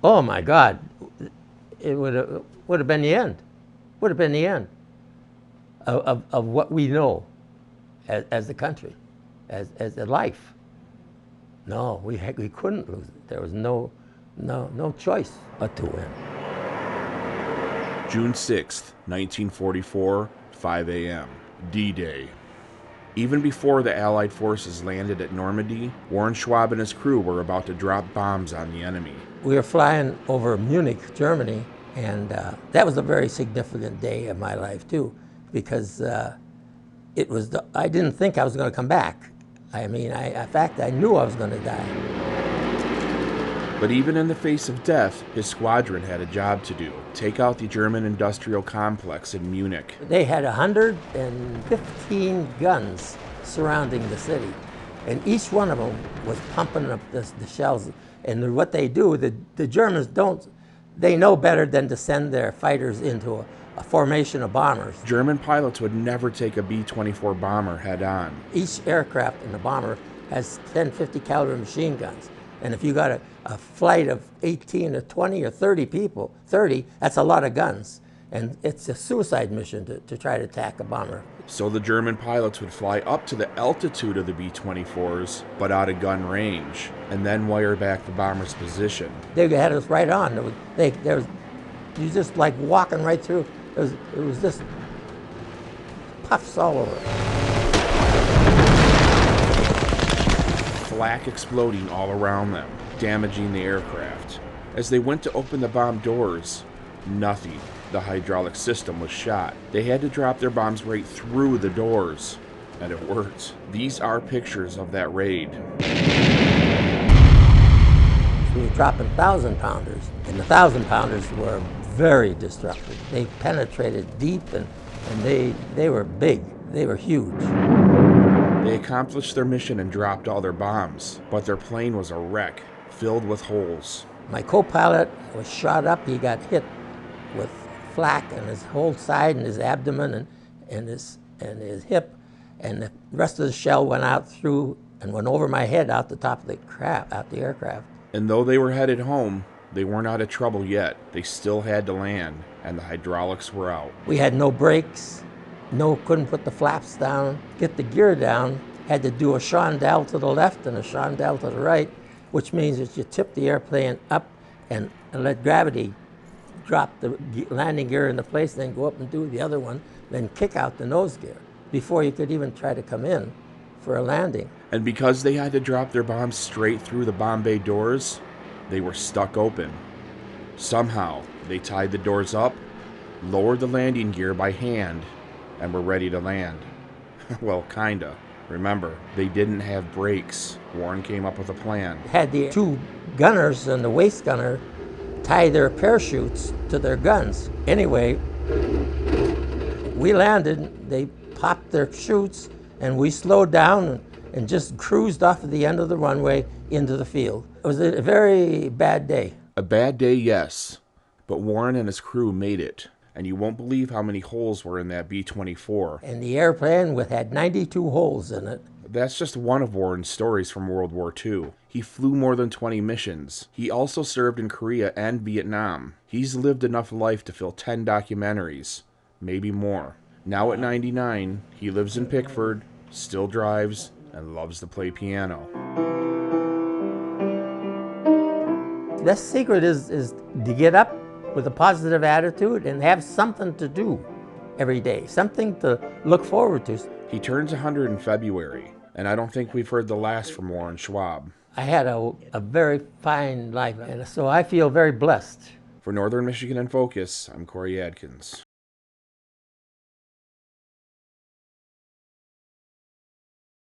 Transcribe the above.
Oh my God, it would have been the end. Would have been the end of what we know as the country, as a life. No, we couldn't lose it. There was no choice but to win. June 6th, 1944, 5 a.m. D-Day. Even before the Allied forces landed at Normandy, Warren Schwab and his crew were about to drop bombs on the enemy. We were flying over Munich, Germany, and that was a very significant day of my life too, because I didn't think I was going to come back. I mean, in fact, I knew I was going to die. But even in the face of death, his squadron had a job to do: take out the German industrial complex in Munich. They had 115 guns surrounding the city, and each one of them was pumping up the shells. And what they do, the Germans don't, they know better than to send their fighters into a formation of bombers. German pilots would never take a B-24 bomber head on. Each aircraft in the bomber has 10 50 caliber machine guns. And if you got a flight of 18 or 20 or 30 people, 30, that's a lot of guns. And it's a suicide mission to try to attack a bomber. So the German pilots would fly up to the altitude of the B-24s, but out of gun range, and then wire back the bomber's position. They had us right on. You just like walking right through. It was just puffs all over. Flak exploding all around them, damaging the aircraft. As they went to open the bomb doors, nothing. The hydraulic system was shot. They had to drop their bombs right through the doors, and it worked. These are pictures of that raid. We were dropping 1,000-pounders, and the 1,000-pounders were very destructive. They penetrated deep, and they were big. They were huge. They accomplished their mission and dropped all their bombs, but their plane was a wreck, filled with holes. My co-pilot was shot up. He got hit with flak in his whole side and his abdomen and his hip, and the rest of the shell went out through and went over my head out the top of the aircraft. And though they were headed home, they weren't out of trouble yet. They still had to land, and the hydraulics were out. We had no brakes, couldn't put the flaps down, get the gear down, had to do a chandelle to the left and a chandelle to the right, which means that you tip the airplane up and let gravity drop the landing gear into place, then go up and do the other one, then kick out the nose gear before you could even try to come in for a landing. And because they had to drop their bombs straight through the bomb bay doors, they were stuck open. Somehow, they tied the doors up, lowered the landing gear by hand, and were ready to land. Well, kinda. Remember, they didn't have brakes. Warren came up with a plan. Had the two gunners and the waist gunner tie their parachutes to their guns. Anyway, we landed, they popped their chutes, and we slowed down and just cruised off of the end of the runway into the field. It was a very bad day. A bad day, yes, but Warren and his crew made it. And you won't believe how many holes were in that B-24. And the airplane had 92 holes in it. That's just one of Warren's stories from World War II. He flew more than 20 missions. He also served in Korea and Vietnam. He's lived enough life to fill 10 documentaries, maybe more. Now at 99, he lives in Pickford, still drives, and loves to play piano. The secret is to get up with a positive attitude and have something to do every day, something to look forward to. He turns 100 in February, and I don't think we've heard the last from Warren Schwab. I had a very fine life, and so I feel very blessed. For Northern Michigan in Focus, I'm Corey Adkins.